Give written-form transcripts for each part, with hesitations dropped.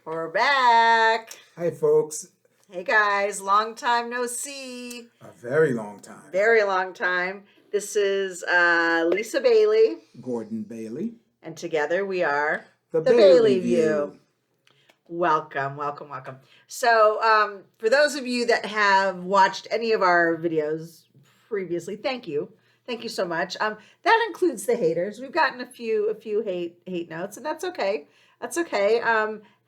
We're back. Hi, folks. Hey guys, long time no see. A very long time. Very long time. This is Lisa Bailey, Gordon Bailey. and together we are The Bailey Bailey View. Welcome, welcome, welcome. So, for those of you that have watched any of our videos previously, thank you. Thank you so much. That includes the haters. We've gotten a few hate notes, and that's okay. That's okay.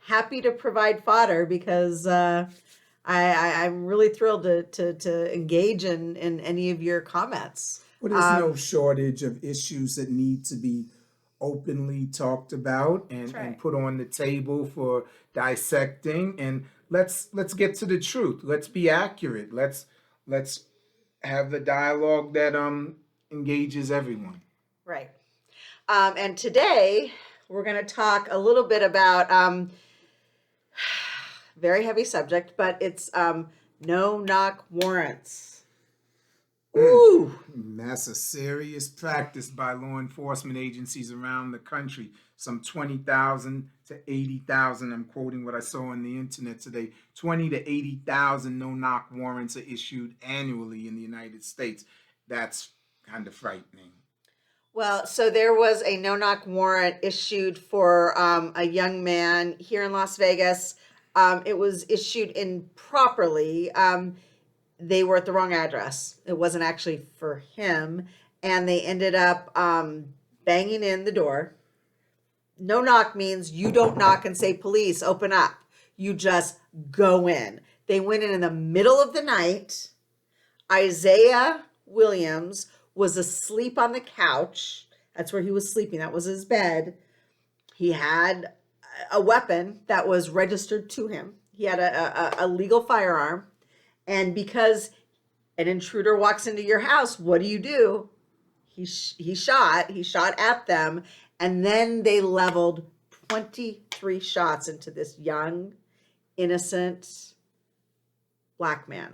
Happy to provide fodder because I'm really thrilled to engage in any of your comments. Well, there's no shortage of issues that need to be openly talked about and put on the table for dissecting. And let's get to the truth. Let's be accurate. Let's have the dialogue that engages everyone. Right. And today we're going to talk a little bit about very heavy subject, but it's no-knock warrants. Ooh. That's a serious practice by law enforcement agencies around the country. Some 20,000 to 80,000, I'm quoting what I saw on the internet today, 20 to 80,000 no-knock warrants are issued annually in the United States. That's kind of frightening. Well, so there was a no-knock warrant issued for a young man here in Las Vegas. It was issued improperly. They were at the wrong address. It wasn't actually for him. And they ended up banging in the door. No knock means you don't knock and say, police, open up. You just go in. They went in the middle of the night. Isaiah Williams was asleep on the couch. That's where he was sleeping. That was his bed. He had a weapon that was registered to him. He had a legal firearm. And because an intruder walks into your house, what do? He shot at them, and then they leveled 23 shots into this young, innocent black man.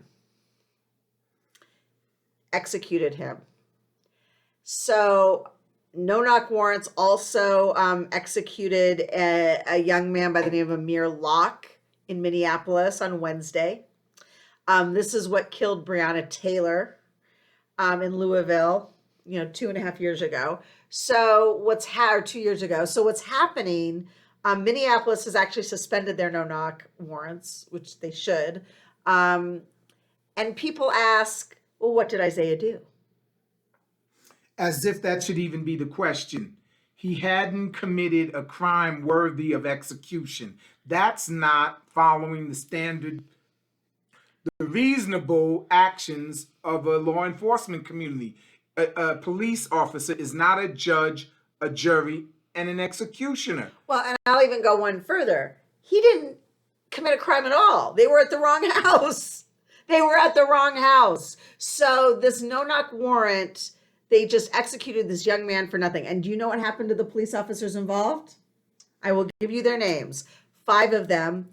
Executed him. So no-knock warrants also executed a young man by the name of Amir Loche in Minneapolis on Wednesday. This is what killed Breonna Taylor in Louisville, 2.5 years ago. So 2 years ago. So what's happening, Minneapolis has actually suspended their no-knock warrants, which they should. And people ask, well, what did Isaiah do? As if that should even be the question. He hadn't committed a crime worthy of execution. That's not following the reasonable actions of a law enforcement community. A police officer is not a judge, a jury, and an executioner. Well, and I'll even go one further. He didn't commit a crime at all. They were at the wrong house. So this no-knock warrant, they just executed this young man for nothing. And do you know what happened to the police officers involved? I will give you their names. 5 of them.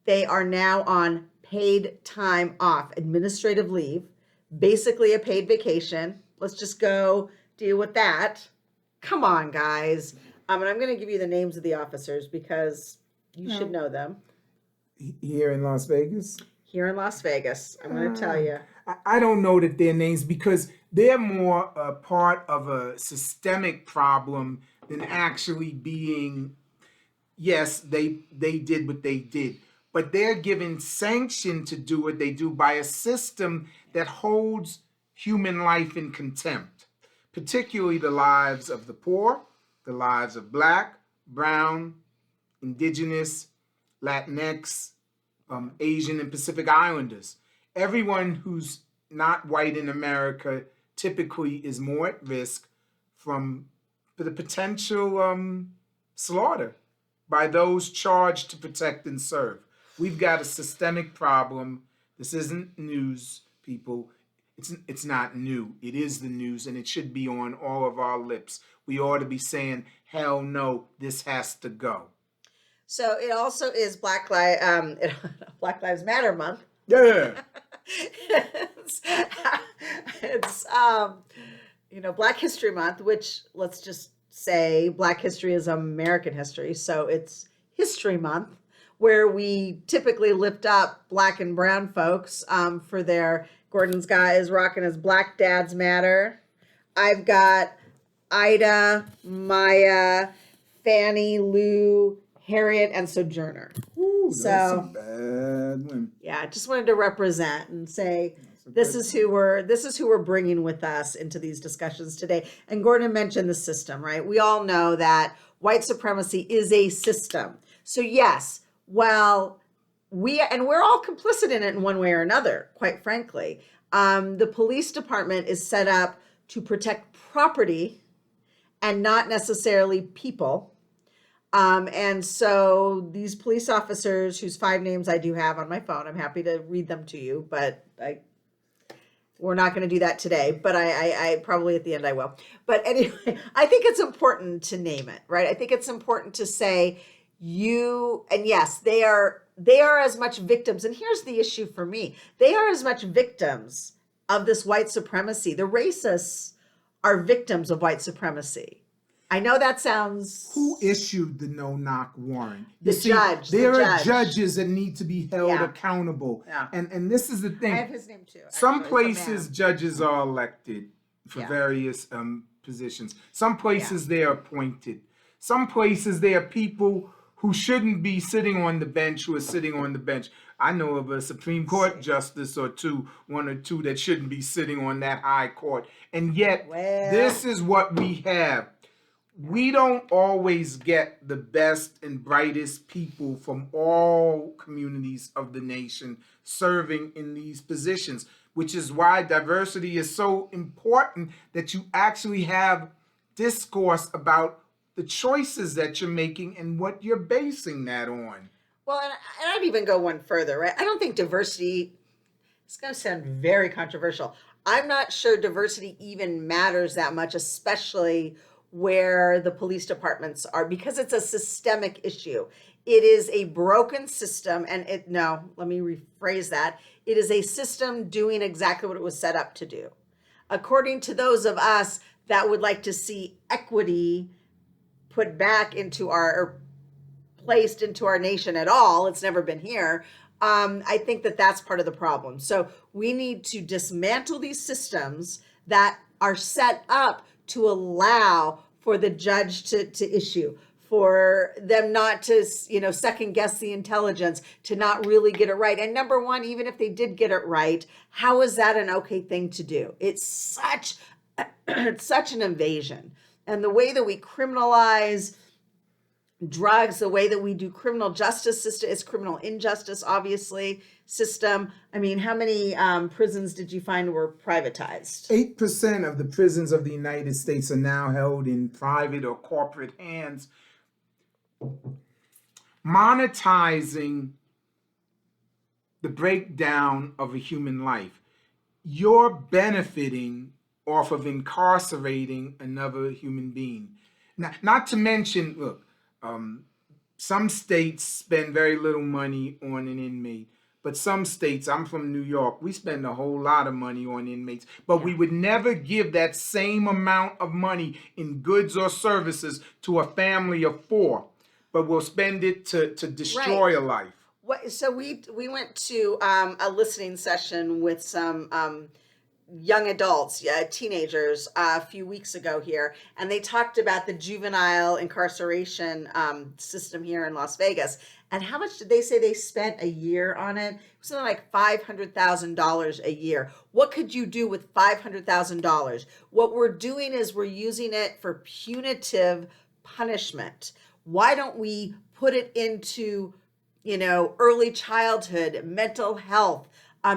They are now on paid time off, administrative leave, basically a paid vacation. Let's just go deal with that. Come on, guys. And I'm going to give you the names of the officers because you should know them. Here in Las Vegas? Here in Las Vegas. I'm going to tell you. I don't know that their names because they're more a part of a systemic problem than actually being, yes, they did what they did. But they're given sanction to do what they do by a system that holds human life in contempt, particularly the lives of the poor, the lives of Black, Brown, Indigenous, Latinx, Asian, and Pacific Islanders. Everyone who's not white in America typically is more at risk for the potential slaughter by those charged to protect and serve. We've got a systemic problem. This isn't news, people. It's not new. It is the news, and it should be on all of our lips. We ought to be saying, hell no, this has to go. So it also is Black Lives Matter month. Yeah. it's Black History Month, which, let's just say Black history is American history. So it's History Month, where we typically lift up black and brown folks for their, Gordon's guy is rocking his Black Dads Matter. I've got Ida, Maya, Fannie, Lou, Harriet, and Sojourner. Ooh, So that's a bad one. yeah, I just wanted to represent and say this is who we're bringing with us into these discussions today. And Gordon mentioned the system, right? We all know that white supremacy is a system. So yes, well, we're all complicit in it in one way or another, quite frankly. The police department is set up to protect property and not necessarily people. And so these police officers, whose 5 names I do have on my phone, I'm happy to read them to you, but we're not going to do that today, but I probably at the end I will. But anyway, I think it's important to name it, right? I think it's important to say and yes, they are as much victims. And here's the issue for me. They are as much victims of this white supremacy. The racists are victims of white supremacy. I know that sounds... Who issued the no-knock warrant? Judge. There are judges that need to be held accountable. Yeah. And this is the thing. I have his name too. Some places judges are elected for various positions. Some places they are appointed. Some places there are people who shouldn't be sitting on the bench who are sitting on the bench. I know of a Supreme Court justice or one or two that shouldn't be sitting on that high court. And yet, this is what we have. We don't always get the best and brightest people from all communities of the nation serving in these positions, which is why diversity is so important, that you actually have discourse about the choices that you're making and what you're basing that on. Well, and I'd even go one further, right? I don't think diversity, it's going to sound very controversial. I'm not sure diversity even matters that much, especially where the police departments are, because it's a systemic issue. It is a broken system, and let me rephrase that. It is a system doing exactly what it was set up to do. According to those of us that would like to see equity put back into or placed into our nation at all, it's never been here. I think that's part of the problem. So we need to dismantle these systems that are set up to allow for the judge to issue, for them not to, second guess the intelligence, to not really get it right. And number one, even if they did get it right, how is that an okay thing to do? It's such an invasion. And the way that we criminalize drugs, the way that we do criminal justice system, it's criminal injustice, obviously, system. I mean, how many prisons did you find were privatized? 8% of the prisons of the United States are now held in private or corporate hands. Monetizing the breakdown of a human life. You're benefiting off of incarcerating another human being. Now, not to mention, look, some states spend very little money on an inmate, but some states, I'm from New York, we spend a whole lot of money on inmates, but we would never give that same amount of money in goods or services to a family of 4, but we'll spend it to destroy a life. So we went to a listening session with some young adults, teenagers, a few weeks ago here, and they talked about the juvenile incarceration system here in Las Vegas. And how much did they say they spent a year on it? Something like $500,000 a year. What could you do with $500,000? What we're doing is we're using it for punitive punishment. Why don't we put it into, early childhood, mental health,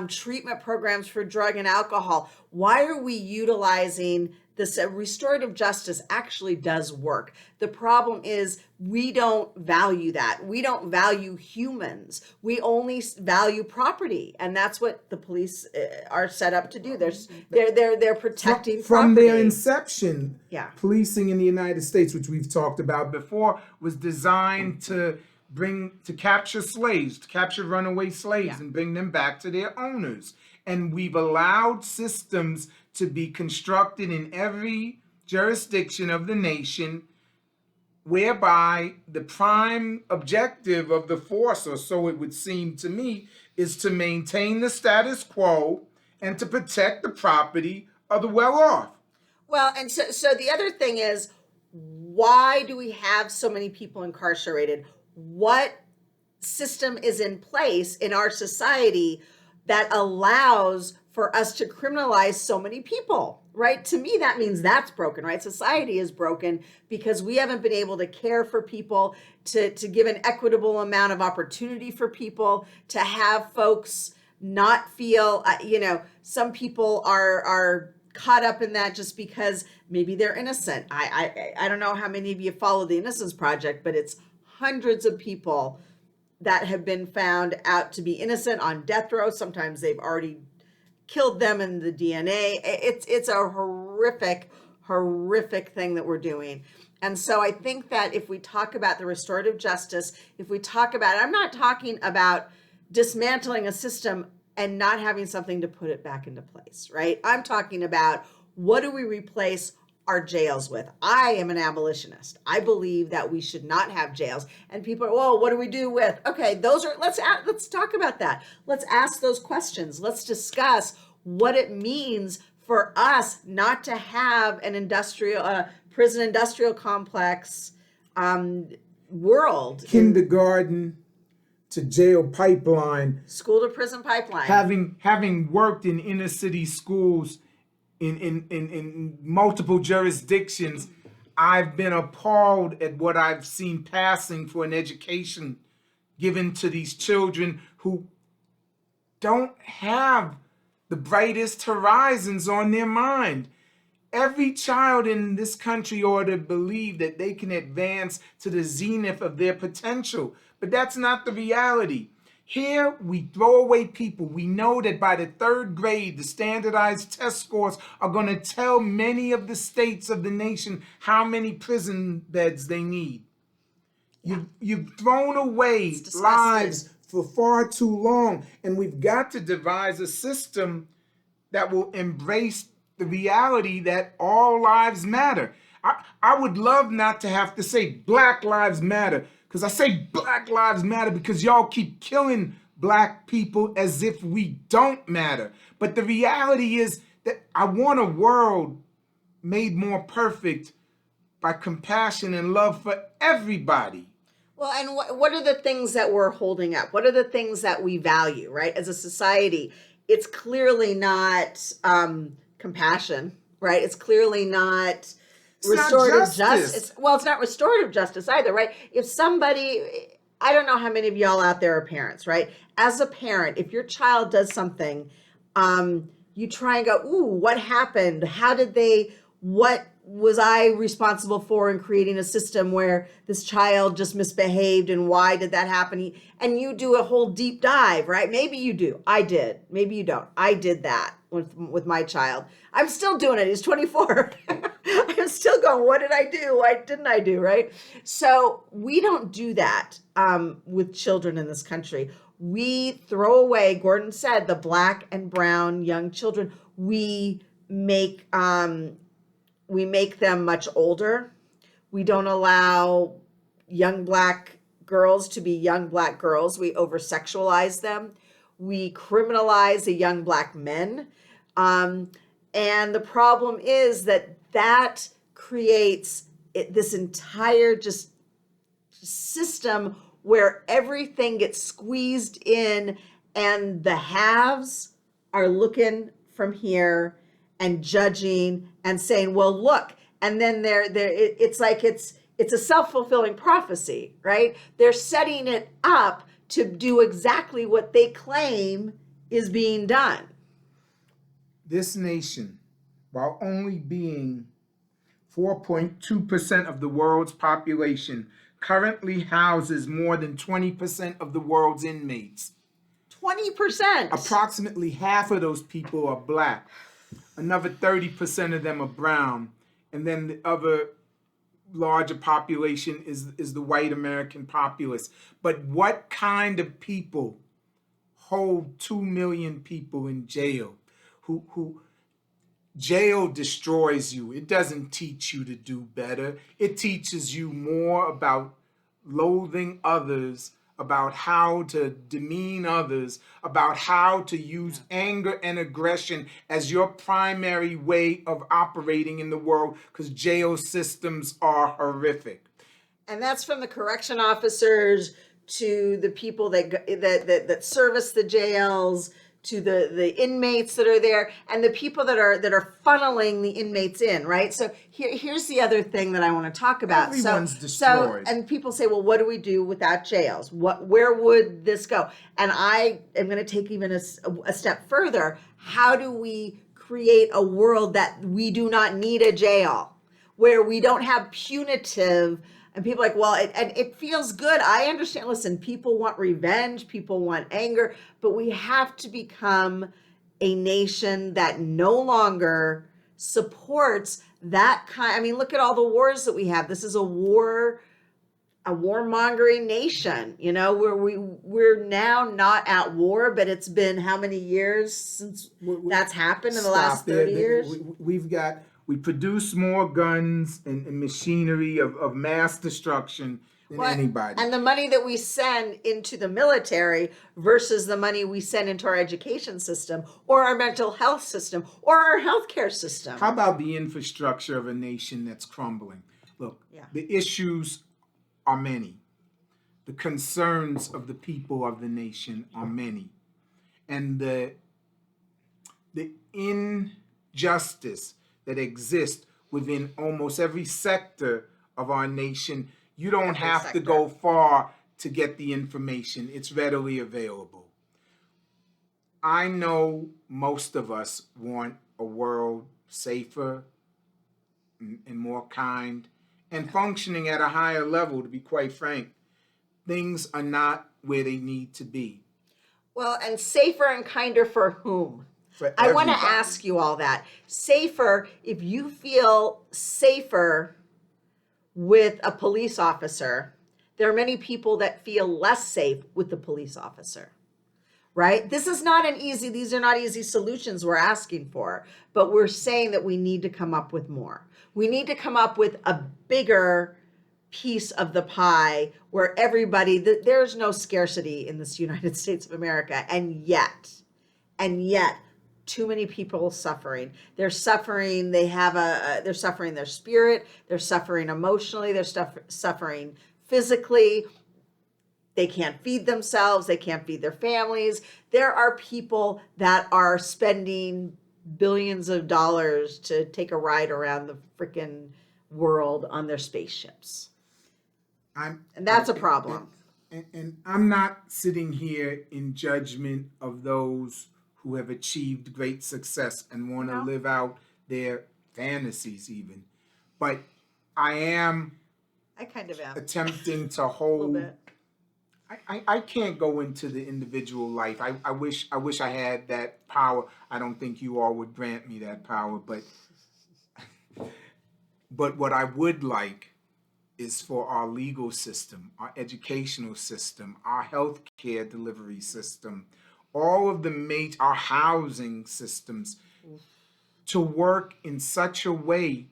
treatment programs for drug and alcohol? Why are we utilizing this? Restorative justice actually does work. The problem is we don't value that. We don't value humans. We only value property, and that's what the police are set up to do. They're protecting from property. Their inception. Policing in the United States, which we've talked about before, was designed to capture slaves, to capture runaway slaves and bring them back to their owners. And we've allowed systems to be constructed in every jurisdiction of the nation whereby the prime objective of the force, or so it would seem to me, is to maintain the status quo and to protect the property of the well off. Well, and so the other thing is, why do we have so many people incarcerated? What system is in place in our society that allows for us to criminalize so many people, right? To me, that means that's broken, right? Society is broken because we haven't been able to care for people, to give an equitable amount of opportunity for people, to have folks not feel, some people are caught up in that just because maybe they're innocent. I don't know how many of you follow the Innocence Project, but it's hundreds of people that have been found out to be innocent on death row. Sometimes they've already killed them in the DNA. It's a horrific thing that we're doing. And so I think that if we talk about the restorative justice, if we talk about, I'm not talking about dismantling a system and not having something to put it back into place, right? I'm talking about, what do we replace our jails with? I am an abolitionist. I believe that we should not have jails. And people are, well, what do we do with? Okay, let's talk about that. Let's ask those questions. Let's discuss what it means for us not to have an prison industrial complex world. Kindergarten to jail pipeline. School to prison pipeline. Having worked in inner city schools in multiple jurisdictions, I've been appalled at what I've seen passing for an education given to these children who don't have the brightest horizons on their mind. Every child in this country ought to believe that they can advance to the zenith of their potential, but that's not the reality. Here, we throw away people. We know that by the third grade, the standardized test scores are going to tell many of the states of the nation how many prison beds they need. You've thrown away lives for far too long, and we've got to devise a system that will embrace the reality that all lives matter. I would love not to have to say Black Lives Matter, because I say Black Lives Matter because y'all keep killing Black people as if we don't matter. But the reality is that I want a world made more perfect by compassion and love for everybody. Well, and what are the things that we're holding up? What are the things that we value, right? As a society, it's clearly not compassion, right? It's clearly not restorative justice. It's not restorative justice either, right? If somebody, I don't know how many of y'all out there are parents, right? As a parent, if your child does something, you try and go, ooh, what happened? What was I responsible for in creating a system where this child just misbehaved, and why did that happen? And you do a whole deep dive, right? Maybe you do. I did. Maybe you don't. I did that with my child. I'm still doing it. He's 24. I'm still going, what did I do? Why didn't I do, right? So we don't do that with children in this country. We throw away, Gordon said, the Black and brown young children. We make them much older. We don't allow young Black girls to be young Black girls. We over-sexualize them. We criminalize the young Black men. And the problem is that creates this entire just system where everything gets squeezed in, and the haves are looking from here and judging and saying, well, look, and then it's like it's a self-fulfilling prophecy, right? They're setting it up to do exactly what they claim is being done. This nation, while only being 4.2% of the world's population, currently houses more than 20% of the world's inmates. 20%. Approximately half of those people are Black. Another 30% of them are brown. And then the other larger population is the white American populace. But what kind of people hold 2 million people in jail? Who Jail destroys you. It doesn't teach you to do better. It teaches you more about loathing others, about how to demean others, about how to use anger and aggression as your primary way of operating in the world, because jail systems are horrific. And that's from the correction officers to the people that service the jails, to the inmates that are there, and the people that are funneling the inmates in, right? So here's the other thing that I want to talk about. Everyone's destroyed. And people say, well, what do we do without jails? Where would this go? And I am going to take even a step further. How do we create a world that we do not need a jail, where we don't have punitive? And people are like, well, it feels good. I understand. Listen, people want revenge. People want anger. But we have to become a nation that no longer supports that kind. I mean, look at all the wars that we have. This is a warmongering nation, where we're now not at war, but it's been how many years since that's happened in the last 30 years? We produce more guns and machinery of mass destruction than anybody. And the money that we send into the military versus the money we send into our education system or our mental health system or our healthcare system. How about the infrastructure of a nation that's crumbling? Look, The issues are many. The concerns of the people of the nation are many. And the injustice that exists within almost every sector of our nation, you don't have to go far to get the information. It's readily available. I know most of us want a world safer and more kind and functioning at a higher level, to be quite frank. Things are not where they need to be. Well, and safer and kinder for whom? For I want to everybody. ask you all that. Safer, if you feel safer with a police officer, there are many people that feel less safe with the police officer, right? These are not easy solutions we're asking for, but we're saying that we need to come up with more. We need to come up with a bigger piece of the pie where there's no scarcity in this United States of America, and yet, too many people suffering. They're suffering. They're suffering their spirit. They're suffering emotionally. They're suffering physically. They can't feed themselves. They can't feed their families. There are people that are spending billions of dollars to take a ride around the freaking world on their spaceships. And that's a problem. And I'm not sitting here in judgment of those who have achieved great success and want to live out their fantasies even. But I kind of am. attempting to hold. A little bit. I can't go into the individual life. I wish I had that power. I don't think you all would grant me that power, but what I would like is for our legal system, our educational system, our healthcare delivery system, all of our housing systems to work in such a way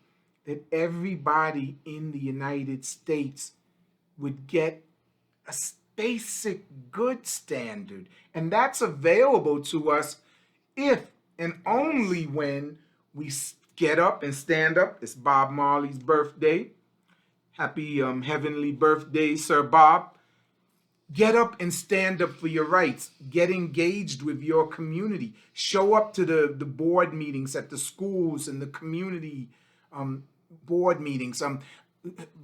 that everybody in the United States would get a basic good standard. And that's available to us if and only when we get up and stand up. It's Bob Marley's birthday. Happy heavenly birthday, Sir Bob. Get up and stand up for your rights. Get engaged with your community. Show up to the board meetings at the schools and the community board meetings.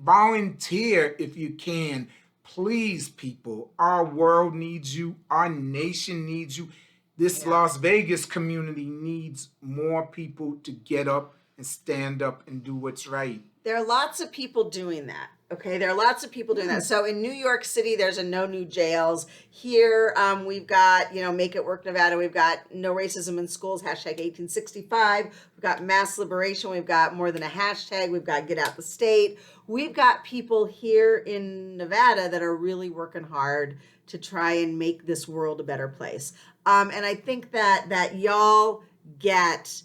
Volunteer if you can. Please, people, our world needs you. Our nation needs you. This Las Vegas community needs more people to get up and stand up and do what's right. There are lots of people doing that. Okay, there are lots of people doing that. So in New York City, there's a no new jails. Here, we've got, Make It Work Nevada. We've got no racism in schools, hashtag 1865. We've got mass liberation. We've got more than a hashtag. We've got get out the state. We've got people here in Nevada that are really working hard to try and make this world a better place. And I think that y'all get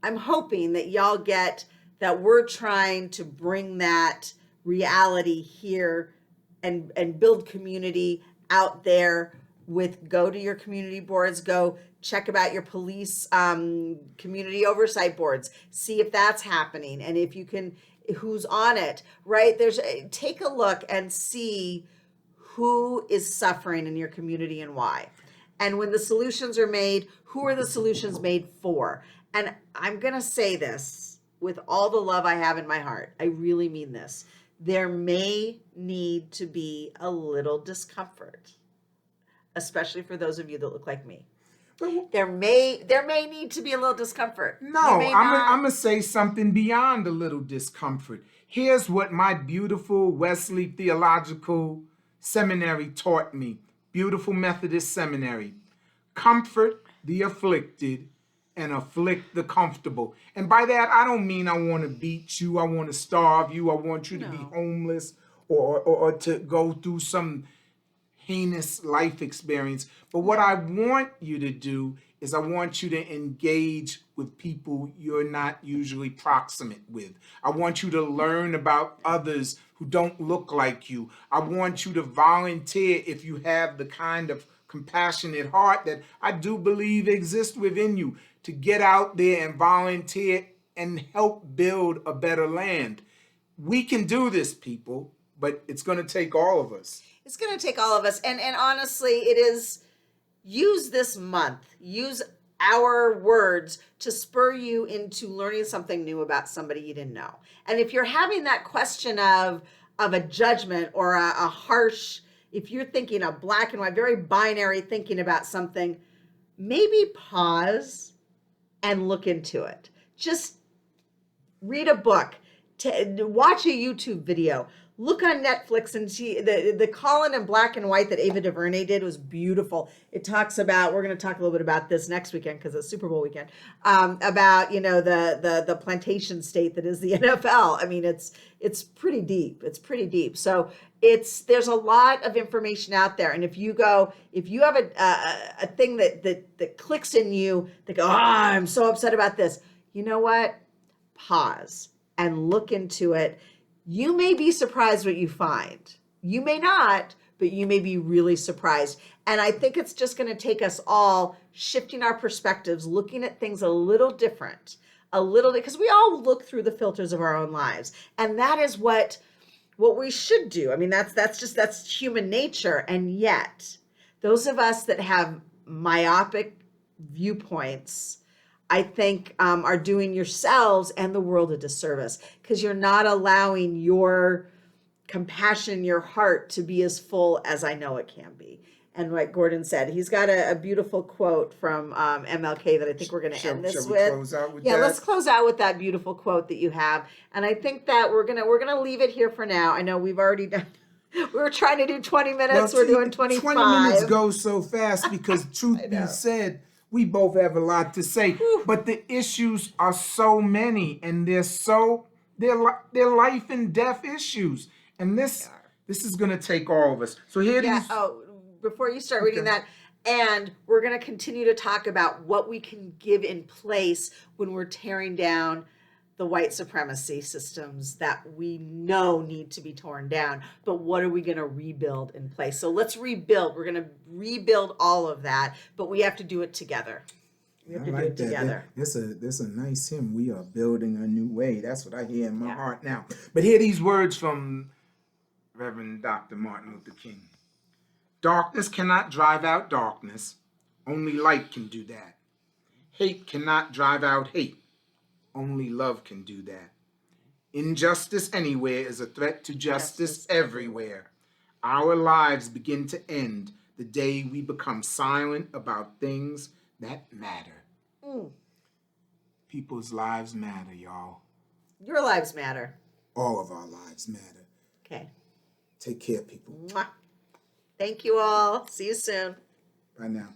I'm hoping that y'all get that we're trying to bring that reality here and build community out there with go to your community boards, go check about your police community oversight boards, see if that's happening. And if you can, who's on it, right? Take a look and see who is suffering in your community and why. And when the solutions are made, who are the solutions made for? And I'm going to say this with all the love I have in my heart. I really mean this. There may need to be a little discomfort, especially for those of you that look like me. There may need to be a little discomfort. No, I'm gonna say something beyond a little discomfort. Here's what my beautiful Wesley Theological Seminary taught me. Beautiful Methodist Seminary. Comfort the afflicted and afflict the comfortable. And by that, I don't mean I want to beat you, I want to starve you, I want you to be homeless or to go through some heinous life experience. But what I want you to do is I want you to engage with people you're not usually proximate with. I want you to learn about others who don't look like you. I want you to volunteer if you have the kind of compassionate heart that I do believe exists within you, to get out there and volunteer and help build a better land. We can do this, people, but it's going to take all of us. It's going to take all of us. And honestly, it is, use this month, use our words to spur you into learning something new about somebody you didn't know. And if you're having that question of a judgment or a harsh, if you're thinking a black and white, very binary thinking about something, maybe pause and look into it. Just read a book, watch a YouTube video, look on Netflix and see the Colin in black and white that Ava DuVernay did was beautiful. It talks about, we're going to talk a little bit about this next weekend because it's Super Bowl weekend, about, the plantation state that is the NFL. I mean, it's pretty deep. It's pretty deep. So there's a lot of information out there. And if you have a thing that clicks in you, that go, I'm so upset about this. You know what? Pause and look into it. You may be surprised what you find. You may not, but you may be really surprised. And I think it's just going to take us all shifting our perspectives, looking at things a little different, because we all look through the filters of our own lives. And that is what we should do. I mean, that's human nature. And yet, those of us that have myopic viewpoints, I think, are doing yourselves and the world a disservice, because you're not allowing your compassion, your heart to be as full as I know it can be. And like Gordon said, he's got a beautiful quote from MLK that I think we're going to end this with. Shall we close out with that? Let's close out with that beautiful quote that you have. And I think that we're gonna leave it here for now. I know we've already done. We were trying to do 20 minutes. We're doing 25. 20 minutes go so fast because, truth be said, we both have a lot to say. Whew. But the issues are so many, and they're life and death issues. And this is going to take all of us. So here it is. Before you start reading that, and we're going to continue to talk about what we can give in place when we're tearing down the white supremacy systems that we know need to be torn down, but what are we going to rebuild in place? So let's rebuild. We're going to rebuild all of that, but we have to do it together. We have to do it together. There's a nice hymn. We are building a new way. That's what I hear in my heart now. But hear these words from Reverend Dr. Martin Luther King. Darkness cannot drive out darkness. Only light can do that. Hate cannot drive out hate. Only love can do that. Injustice anywhere is a threat to justice everywhere. Our lives begin to end the day we become silent about things that matter. People's lives matter, y'all. Your lives matter. All of our lives matter. Okay. Take care, people. Mwah. Thank you all. See you soon. Bye now.